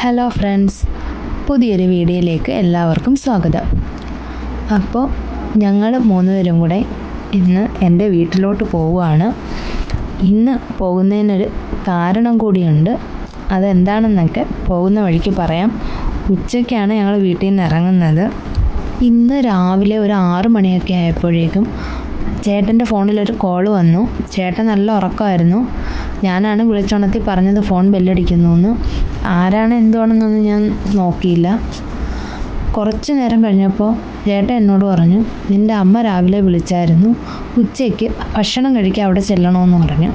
Hello friends, പുതിയൊരു വീഡിയോയിലേക്ക് എല്ലാവർക്കും സ്വാഗതം. അപ്പോൾ ഞങ്ങൾ മൂന്നുപേരും കൂടെ ഇന്ന് എൻ്റെ വീട്ടിലോട്ട് പോവുകയാണ്. ഇന്ന് പോകുന്നതിനൊരു കാരണം കൂടിയുണ്ട്. അതെന്താണെന്നൊക്കെ പോകുന്ന വഴിക്ക് പറയാം. ഉച്ചയ്ക്കാണ് ഞങ്ങൾ വീട്ടിൽ നിന്ന് ഇറങ്ങുന്നത്. ഇന്ന് രാവിലെ ഒരു 6 മണിയൊക്കെ ആയപ്പോഴേക്കും ചേട്ടൻ്റെ ഫോണിലൊരു കോൾ വന്നു. ചേട്ടൻ നല്ല ഉറക്കമായിരുന്നു. ഞാനാണ് വിളിച്ചുണർത്തി പറഞ്ഞത് ഫോൺ ബെല്ലടിക്കുന്നു എന്ന്. ആരാണ് എന്തുവാണെന്നൊന്നും ഞാൻ നോക്കിയില്ല. കുറച്ച് നേരം കഴിഞ്ഞപ്പോൾ ചേട്ടൻ എന്നോട് പറഞ്ഞു, നിൻ്റെ അമ്മ രാവിലെ വിളിച്ചായിരുന്നു, ഉച്ചയ്ക്ക് ഭക്ഷണം കഴിക്കാൻ അവിടെ ചെല്ലണമെന്ന് പറഞ്ഞു.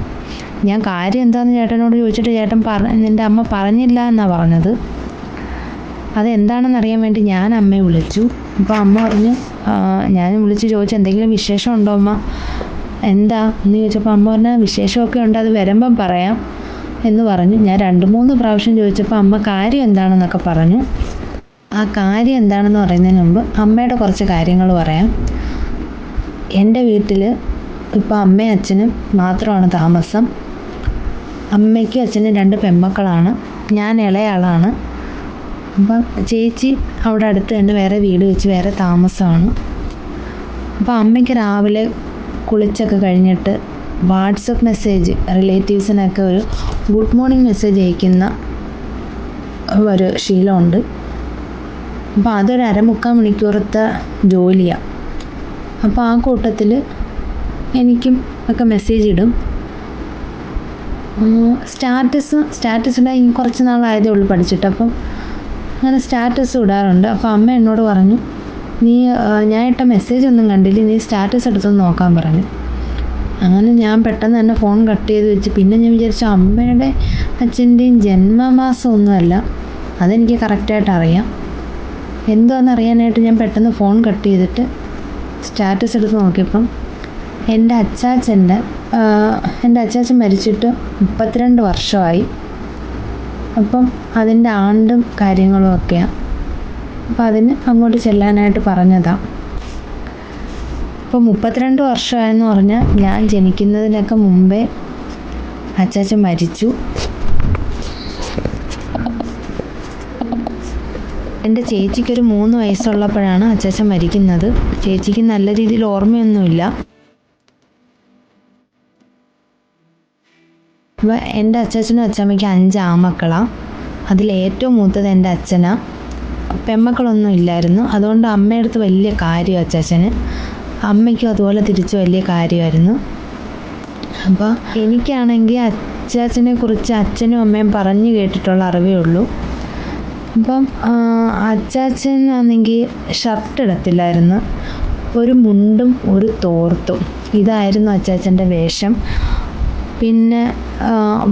ഞാൻ കാര്യം എന്താണെന്ന് ചേട്ടനോട് ചോദിച്ചിട്ട് ചേട്ടൻ നിൻ്റെ അമ്മ പറഞ്ഞില്ല എന്നാണ് പറഞ്ഞത്. അതെന്താണെന്ന് അറിയാൻ വേണ്ടി ഞാൻ അമ്മയെ വിളിച്ചു. അപ്പോൾ അമ്മ പറഞ്ഞു, ഞാൻ വിളിച്ച് ചോദിച്ചു എന്തെങ്കിലും വിശേഷം ഉണ്ടോ അമ്മ, എന്താ എന്ന് ചോദിച്ചപ്പോൾ അമ്മ പറഞ്ഞാൽ വിശേഷമൊക്കെ ഉണ്ട്, അത് വരുമ്പം പറയാം എന്ന് പറഞ്ഞു. ഞാൻ 2-3 പ്രാവശ്യം ചോദിച്ചപ്പോൾ അമ്മ കാര്യം എന്താണെന്നൊക്കെ പറഞ്ഞു. ആ കാര്യം എന്താണെന്ന് പറയുന്നതിന് മുമ്പ് അമ്മയുടെ കുറച്ച് കാര്യങ്ങൾ പറയാം. എൻ്റെ വീട്ടിൽ ഇപ്പോൾ അമ്മയും അച്ഛനും മാത്രമാണ് താമസം. അമ്മയ്ക്കും അച്ഛനും 2 പെൺമക്കളാണ്. ഞാൻ ഇളയാളാണ്. അപ്പം ചേച്ചി അവിടെ അടുത്ത് തന്നെ വേറെ വീട് വെച്ച് വേറെ താമസമാണ്. അപ്പോൾ അമ്മയ്ക്ക് രാവിലെ കുളിച്ചൊക്കെ കഴിഞ്ഞിട്ട് വാട്സപ്പ് മെസ്സേജ് റിലേറ്റീവ്സിനൊക്കെ ഒരു ഗുഡ് മോർണിംഗ് മെസ്സേജ് അയക്കുന്ന ഒരു ശീലമുണ്ട്. അപ്പോൾ അതൊരു 3/4 മണിക്കൂറത്തെ ജോലിയാണ്. അപ്പോൾ ആ കൂട്ടത്തിൽ എനിക്കും ഒക്കെ മെസ്സേജ് ഇടും. സ്റ്റാറ്റസ് ഇടാൻ കുറച്ച് നാളായതേ ഉള്ളൂ പഠിച്ചിട്ട്. അപ്പം അങ്ങനെ സ്റ്റാറ്റസ് ഇടാറുണ്ട്. അപ്പോൾ അമ്മ എന്നോട് പറഞ്ഞു, ഞാൻ ഇട്ട മെസ്സേജ് ഒന്നും കണ്ടില്ല, നീ സ്റ്റാറ്റസ് എടുത്തൊന്ന് നോക്കാൻ പറഞ്ഞു. അങ്ങനെ ഞാൻ പെട്ടെന്ന് തന്നെ ഫോൺ കട്ട് ചെയ്ത് വെച്ച്. പിന്നെ ഞാൻ വിചാരിച്ചു അമ്മയുടെ അച്ഛൻ്റെയും ജന്മമാസമൊന്നുമല്ല, അതെനിക്ക് കറക്റ്റായിട്ട് അറിയാം. എന്താണെന്ന് അറിയാനായിട്ട് ഞാൻ പെട്ടെന്ന് ഫോൺ കട്ട് ചെയ്തിട്ട് സ്റ്റാറ്റസ് എടുത്ത് നോക്കിയപ്പം എൻ്റെ അച്ചാച്ചൻ മരിച്ചിട്ട് 32 വർഷമായി. അപ്പം അതിൻ്റെ ആണ്ടും കാര്യങ്ങളും ഒക്കെയാണ്. അപ്പം അതിന് അങ്ങോട്ട് ചെല്ലാനായിട്ട് പറഞ്ഞതാണ്. ഇപ്പോൾ 32 വർഷമായെന്ന് പറഞ്ഞാൽ ഞാൻ ജനിക്കുന്നതിനൊക്കെ മുമ്പേ അച്ചാച്ചൻ മരിച്ചു. എൻ്റെ ചേച്ചിക്കൊരു 3 വയസ്സുള്ളപ്പോഴാണ് അച്ചാച്ചൻ മരിക്കുന്നത്. ചേച്ചിക്ക് നല്ല രീതിയിൽ ഓർമ്മയൊന്നുമില്ല. അപ്പോൾ എൻ്റെ അച്ചാച്ചനും അച്ചാമ്മയ്ക്ക് 5 ആൺമക്കളാണ്. അതിലേറ്റവും മൂത്തത് എൻ്റെ അച്ഛനാണ്. പെൺമക്കളൊന്നും ഇല്ലായിരുന്നു. അതുകൊണ്ട് അമ്മയുടെ അടുത്ത് വലിയ കാര്യം അച്ചാച്ചന്, അമ്മയ്ക്കും അതുപോലെ തിരിച്ച് വലിയ കാര്യമായിരുന്നു. അപ്പോൾ എനിക്കാണെങ്കിൽ അച്ചാച്ചനെ കുറിച്ച് അച്ഛനും അമ്മയും പറഞ്ഞു കേട്ടിട്ടുള്ള അറിവേ ഉള്ളൂ. അപ്പം അച്ചാച്ചനാണെങ്കിൽ ഷർട്ട് ഇടത്തില്ലായിരുന്നു, ഒരു മുണ്ടും ഒരു തോർത്തും, ഇതായിരുന്നു അച്ചാച്ചൻ്റെ വേഷം. പിന്നെ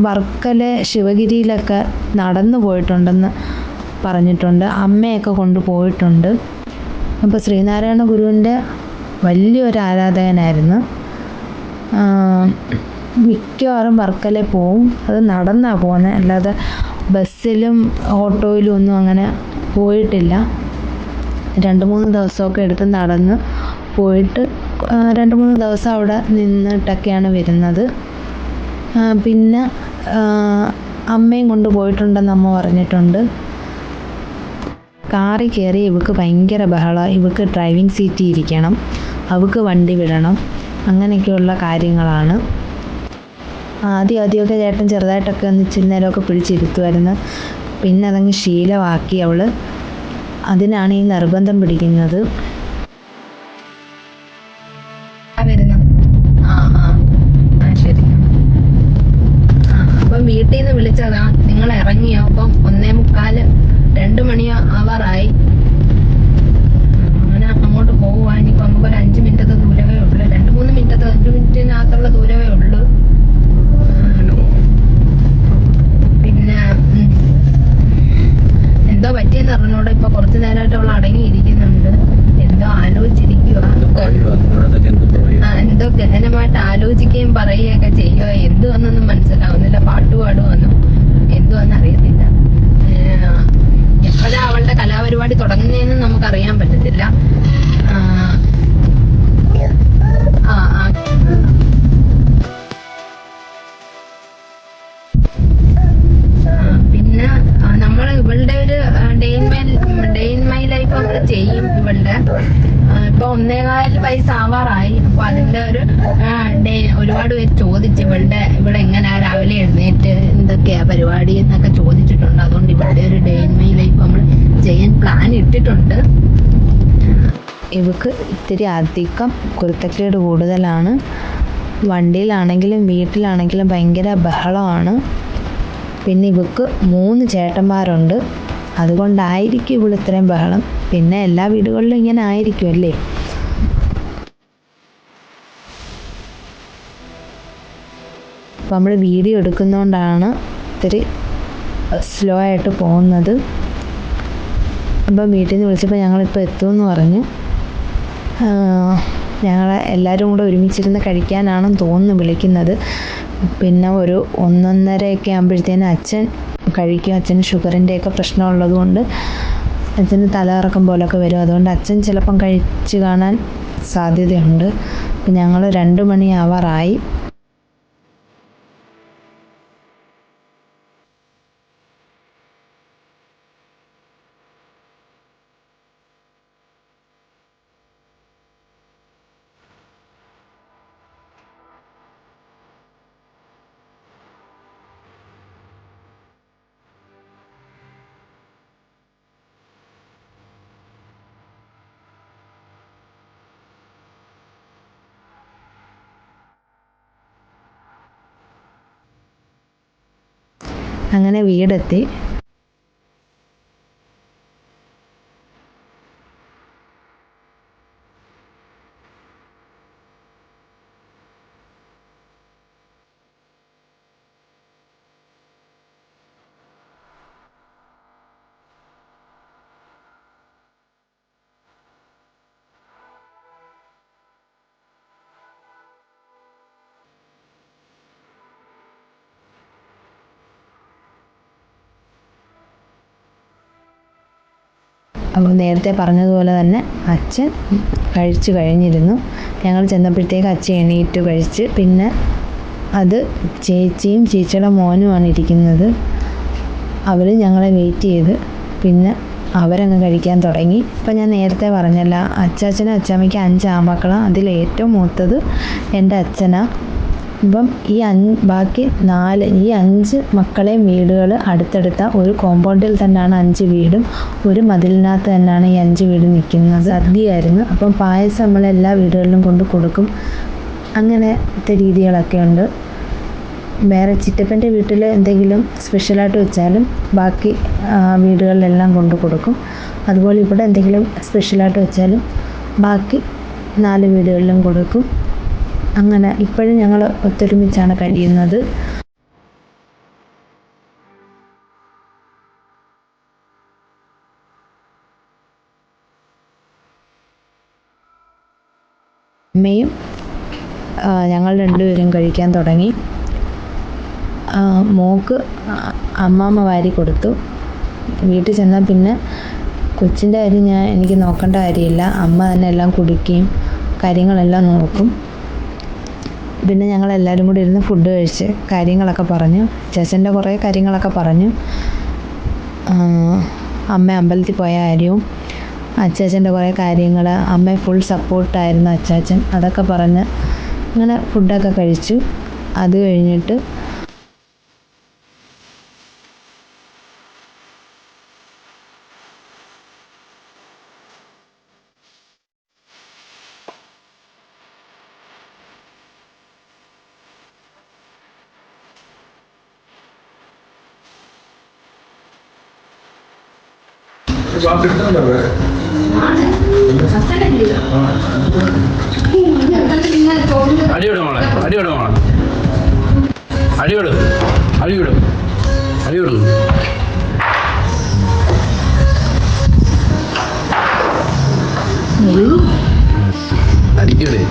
വർക്കല ശിവഗിരിയിലൊക്കെ നടന്നു പോയിട്ടുണ്ടെന്ന് പറഞ്ഞിട്ടുണ്ട്. അമ്മയൊക്കെ കൊണ്ടുപോയിട്ടുണ്ട്. അപ്പോൾ ശ്രീനാരായണ ഗുരുവിൻ്റെ വലിയൊരു ആരാധകനായിരുന്നു. മിക്കവാറും വർക്കല പോവും. അത് നടന്നാണ് പോകുന്നത്, അല്ലാതെ ബസ്സിലും ഓട്ടോയിലും ഒന്നും അങ്ങനെ പോയിട്ടില്ല. 2-3 ദിവസമൊക്കെ എടുത്ത് നടന്ന് പോയിട്ട് 2-3 ദിവസം അവിടെ നിന്നിട്ടൊക്കെയാണ് വരുന്നത്. പിന്നെ അമ്മയും കൊണ്ടുപോയിട്ടുണ്ടെന്ന് അമ്മ പറഞ്ഞിട്ടുണ്ട്. കാറിൽ കയറി ഇവൾക്ക് ഭയങ്കര ബഹളമാണ്. ഇവൾക്ക് ഡ്രൈവിംഗ് സീറ്റിൽ ഇരിക്കണം, അവൾക്ക് വണ്ടി വിടണം, അങ്ങനെയൊക്കെയുള്ള കാര്യങ്ങളാണ്. ആദ്യമൊക്കെ ചേട്ടൻ ചെറുതായിട്ടൊക്കെ ഒന്ന് ഇച്ചിരി നേരമൊക്കെ പിടിച്ചിരുത്തുമായിരുന്നു. പിന്നെ അതങ്ങ് ശീലമാക്കി അവൾ. അതിനാണ് ഈ നിർബന്ധം പിടിക്കുന്നത്. അപ്പം വീട്ടിൽ നിന്ന് വിളിച്ചതാ, നിങ്ങൾ ഇറങ്ങിയോ? അപ്പം 1:45-2 മണി ആവാറായി. അങ്ങനെ അങ്ങോട്ട് പോവുക. ഇനിയിപ്പോൾ നമുക്കൊരു 5 മിനിറ്റത്തെ ദൂരമേ ഉള്ളൂ. 2-3 മിനിറ്റത്തെ 5 മിനിറ്റിനകത്തുള്ള ദൂരമേ ഉള്ളൂ. പിന്നെ എന്തോ പറ്റിയെന്ന് അറിഞ്ഞൂടെ, ഇപ്പൊ കുറച്ച് നേരമായിട്ട് അവൾ അടങ്ങിയിരിക്കുന്നുണ്ട്. എന്തോ ആലോചിച്ചിരിക്കുക, എന്തോ ഗഹനമായിട്ട് ആലോചിക്കുകയും പറയുകയൊക്കെ ചെയ്യുക. എന്തുവെന്നൊന്നും മനസ്സിലാവുന്നില്ല. പാട്ട് പാടുവെന്നും എന്തുവെന്ന് അറിയത്തില്ല. എപ്പോഴാ അവളുടെ കലാപരിപാടി തുടങ്ങുന്നതെന്ന് നമുക്കറിയാൻ പറ്റത്തില്ല. പിന്നെ നമ്മൾ ഇവളുടെ ചെയ്യും ഇവളുടെ. ഇപ്പൊ 1.25 വയസ്സ് ആവാറായി. അപ്പൊ അതിന്റെ ഒരു ഒരുപാട് പേര് ചോദിച്ചു ഇവിടെ എങ്ങനെയാ രാവിലെ എഴുന്നേറ്റ് എന്തൊക്കെയാ പരിപാടി എന്നൊക്കെ ചോദിച്ചിട്ടുണ്ട്. അതുകൊണ്ട് ഇവിടെ ഒരു ഡേ ഇൻ മൈ ലൈഫ് നമ്മൾ ചെയ്യാൻ പ്ലാൻ ഇട്ടിട്ടുണ്ട്. ഇവക്ക് ഇത്തിരി അധികം കുരുത്തക്കേട് കൂടുതലാണ്. വണ്ടിയിലാണെങ്കിലും വീട്ടിലാണെങ്കിലും ഭയങ്കര ബഹളമാണ്. പിന്നെ ഇവക്ക് 3 ചേട്ടന്മാരുണ്ട്. അതുകൊണ്ടായിരിക്കും ഇവൾ ഇത്രയും ബഹളം. പിന്നെ എല്ലാ വീടുകളിലും ഇങ്ങനെ ആയിരിക്കും അല്ലേ. അപ്പം നമ്മൾ വീഡിയോ എടുക്കുന്നതുകൊണ്ടാണ് ഇത്തിരി സ്ലോ ആയിട്ട് പോകുന്നത്. അപ്പം വീട്ടിൽ നിന്ന് വിളിച്ചപ്പോൾ ഞങ്ങളിപ്പോൾ എത്തുമെന്ന് പറഞ്ഞു. ഞങ്ങൾ എല്ലാവരും കൂടെ ഒരുമിച്ചിരുന്ന് കഴിക്കാനാണെന്ന് തോന്നുന്നു വിളിക്കുന്നത്. പിന്നെ ഒരു 1:30 ആകുമ്പോഴത്തേനും അച്ഛൻ കഴിക്കും. അച്ഛന് ഷുഗറിൻ്റെയൊക്കെ പ്രശ്നമുള്ളത് കൊണ്ട് അച്ഛന് തലകറക്കം പോലൊക്കെ വരും. അതുകൊണ്ട് അച്ഛൻ ചിലപ്പം കഴിച്ച് കാണാൻ സാധ്യതയുണ്ട്. അപ്പം ഞങ്ങൾ 2 മണിയാവാറായി. അങ്ങനെ വീടെത്തി. അപ്പോൾ നേരത്തെ പറഞ്ഞതുപോലെ തന്നെ അച്ഛൻ കഴിച്ചു കഴിഞ്ഞിരുന്നു. ഞങ്ങൾ ചെന്നപ്പോഴത്തേക്ക് അച്ഛൻ എണീറ്റ് കഴിച്ച്. പിന്നെ അത് ചേച്ചിയും ചേച്ചിയുടെ മോനുമാണ് ഇരിക്കുന്നത്. അവർ ഞങ്ങളെ വെയിറ്റ് ചെയ്ത് പിന്നെ അവരങ്ങ് കഴിക്കാൻ തുടങ്ങി. ഇപ്പം ഞാൻ നേരത്തെ പറഞ്ഞല്ലോ, അച്ചാച്ചനും അച്ചാമ്മയ്ക്ക് 5 ആൺമക്കളാണ്. അതിൽ ഏറ്റവും മൂത്തത് എൻ്റെ അച്ഛനാണ്. ഇപ്പം ബാക്കി 5 മക്കളെയും വീടുകൾ അടുത്തടുത്ത ഒരു കോമ്പൗണ്ടിൽ തന്നെയാണ് 5 വീടും. ഒരു മതിലിനകത്ത് തന്നെയാണ് ഈ 5 വീട് നിൽക്കുന്നത്. സദ്യയായിരുന്നു. അപ്പം പായസം നമ്മൾ എല്ലാ വീടുകളിലും കൊണ്ട് കൊടുക്കും. അങ്ങനത്തെ രീതികളൊക്കെ ഉണ്ട്. വേറെ ചിറ്റപ്പൻ്റെ വീട്ടിൽ എന്തെങ്കിലും സ്പെഷ്യലായിട്ട് വെച്ചാലും ബാക്കി വീടുകളിലെല്ലാം കൊണ്ട് കൊടുക്കും. അതുപോലെ ഇവിടെ എന്തെങ്കിലും സ്പെഷ്യലായിട്ട് വെച്ചാലും ബാക്കി 4 വീടുകളിലും കൊടുക്കും. അങ്ങനെ ഇപ്പോഴും ഞങ്ങൾ ഒത്തൊരുമിച്ചാണ് കഴിയുന്നത്. അമ്മയും ഞങ്ങൾ 2 പേരും കഴിക്കാൻ തുടങ്ങി. മോൾക്ക് അമ്മാമ്മ വാരി കൊടുത്തു. വീട്ടിൽ ചെന്നാൽ പിന്നെ കൊച്ചിൻ്റെ കാര്യം എനിക്ക് നോക്കേണ്ട കാര്യമില്ല. അമ്മ തന്നെ എല്ലാം കുടിക്കുകയും കാര്യങ്ങളെല്ലാം നോക്കും. പിന്നെ ഞങ്ങളെല്ലാവരും കൂടി ഇരുന്ന് ഫുഡ് കഴിച്ച് കാര്യങ്ങളൊക്കെ പറഞ്ഞു. ചേച്ചൻ്റെ കുറേ കാര്യങ്ങളൊക്കെ പറഞ്ഞു. അമ്മ അമ്പലത്തിൽ പോയ കാര്യവും അച്ചാച്ചൻ്റെ കുറേ കാര്യങ്ങൾ, അമ്മയെ ഫുൾ സപ്പോർട്ടായിരുന്നു അച്ചാച്ചൻ, അതൊക്കെ പറഞ്ഞ് അങ്ങനെ ഫുഡൊക്കെ കഴിച്ചു. അത് കഴിഞ്ഞിട്ട് അടിയോട് മോളെ, അടിയോട് മോളെ, അടിയോട് അടിയോട് അടിയോട്. അടിക്കൂടെ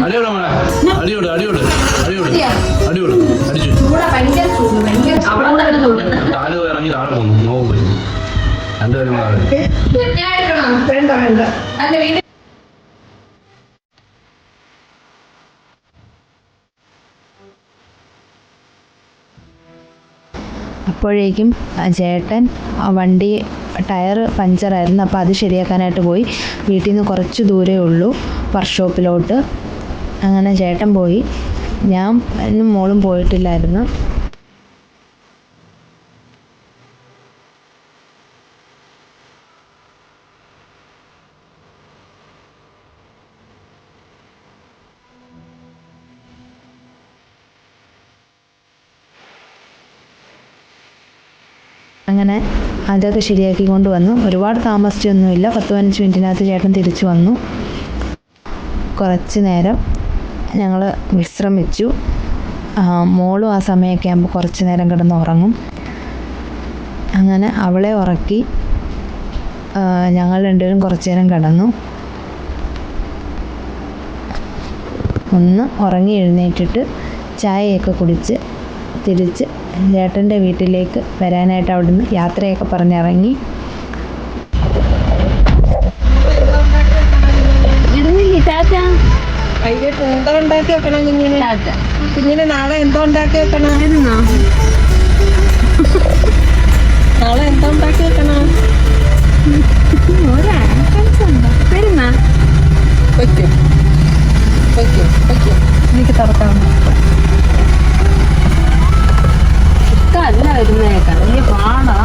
അടിയോട് മോളെ, അടിയോട് അടിയോട് അടിയോട് അടിയോട് അടിച്ചു. താഴെ ഇറങ്ങി താഴെ പോന്നു. നോവും പോയി 2 പേരും അപ്പോഴേക്കും ചേട്ടൻ വണ്ടി ടയർ പഞ്ചറായിരുന്നു. അപ്പോൾ അത് ശരിയാക്കാനായിട്ട് പോയി. വീട്ടിൽ നിന്ന് കുറച്ച് ദൂരേ ഉള്ളൂ വർക്ക്ഷോപ്പിലോട്ട്. അങ്ങനെ ചേട്ടൻ പോയി. ഞാനും മോളും പോയിട്ടില്ലായിരുന്നു. അങ്ങനെ അതൊക്കെ ശരിയാക്കി കൊണ്ട് വന്നു. ഒരുപാട് താമസിച്ചൊന്നുമില്ല. 10-15 മിനിറ്റിനകത്ത് ചേട്ടൻ തിരിച്ചു വന്നു. കുറച്ച് നേരം ഞങ്ങൾ വിശ്രമിച്ചു. മോളും ആ സമയമൊക്കെ ആകുമ്പോൾ കുറച്ച് നേരം കിടന്ന് ഉറങ്ങും. അങ്ങനെ അവളെ ഉറക്കി ഞങ്ങൾ രണ്ടുപേരും കുറച്ച് നേരം കിടന്നു. ഒന്ന് ഉറങ്ങി എഴുന്നേറ്റിട്ട് ചായയൊക്കെ കുടിച്ച് തിരിച്ച് ചേട്ടൻ്റെ വീട്ടിലേക്ക് വരാനായിട്ട് അവിടുന്ന് യാത്രയൊക്കെ പറഞ്ഞിറങ്ങി. വൈകിട്ട് എന്തോ ഉണ്ടാക്കി വെക്കണം കുഞ്ഞിന്? കുഞ്ഞിന് നാളെ എന്തോ ഉണ്ടാക്കി വെക്കണം? നാളെ എന്തോ ഉണ്ടാക്കി വെക്കണം? എനിക്ക് തുറക്കാം. അല്ല വരുന്നേക്കാം വലിയ പാടാ.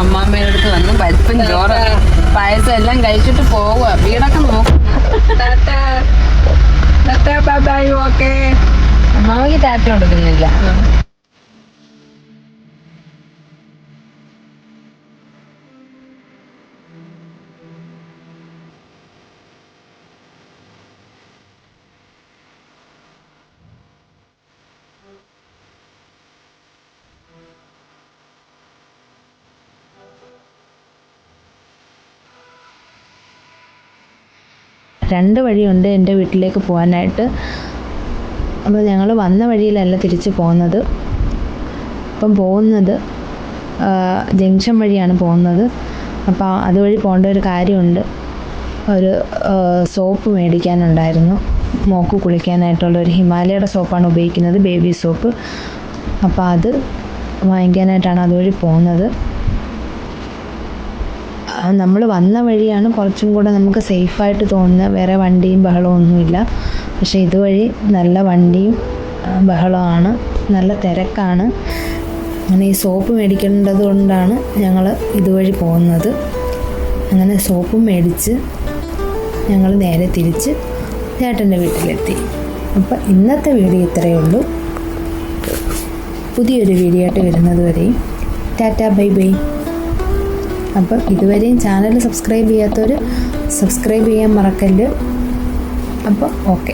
അമ്മാമ്മയുടെ അടുത്ത് വന്ന് പരിപ്പും ചോറ് പായസം എല്ലാം കഴിച്ചിട്ട് പോവുക. വീടൊക്കെ നോക്കും. അമ്മാമ്മക്ക് ടാറ്റ കൊടുക്കുന്നില്ല. രണ്ട് വഴിയുണ്ട് എൻ്റെ വീട്ടിലേക്ക് പോകാനായിട്ട്. അപ്പോൾ ഞങ്ങൾ വന്ന വഴിയിലല്ല തിരിച്ച് പോകുന്നത്. അപ്പം പോകുന്നത് ജംഗ്ഷൻ വഴിയാണ് പോകുന്നത്. അപ്പോൾ അതുവഴി പോകേണ്ട ഒരു കാര്യമുണ്ട്. ഒരു സോപ്പ് മേടിക്കാനുണ്ടായിരുന്നു. മോക്ക് കുളിക്കാനായിട്ടുള്ള ഒരു ഹിമാലയയുടെ സോപ്പാണ് ഉപയോഗിക്കുന്നത്, ബേബി സോപ്പ്. അപ്പോൾ അത് വാങ്ങിക്കാനായിട്ടാണ് അതുവഴി പോകുന്നത്. നമ്മൾ വന്ന വഴിയാണ് കുറച്ചും കൂടെ നമുക്ക് സേഫായിട്ട് തോന്നുന്നത്. വേറെ വണ്ടിയും ബഹളവും ഒന്നുമില്ല. പക്ഷേ ഇതുവഴി നല്ല വണ്ടിയും ബഹളമാണ്, നല്ല തിരക്കാണ്. അങ്ങനെ ഈ സോപ്പ് മേടിക്കേണ്ടത് കൊണ്ടാണ് ഞങ്ങൾ ഇതുവഴി പോകുന്നത്. അങ്ങനെ സോപ്പും മേടിച്ച് ഞങ്ങൾ നേരെ തിരിച്ച് ചേട്ടൻ്റെ വീട്ടിലെത്തി. അപ്പോൾ ഇന്നത്തെ വീഡിയോ ഇത്രയേ ഉള്ളൂ. പുതിയൊരു വീഡിയോ ആയിട്ട് വരുന്നത് വരെയും ടാറ്റ ബൈ ബൈ. അപ്പോൾ ഇതുവരെയും ചാനൽ സബ്സ്ക്രൈബ് ചെയ്യാത്തവർ സബ്സ്ക്രൈബ് ചെയ്യാൻ മറക്കല്ല്. അപ്പോൾ ഓക്കെ.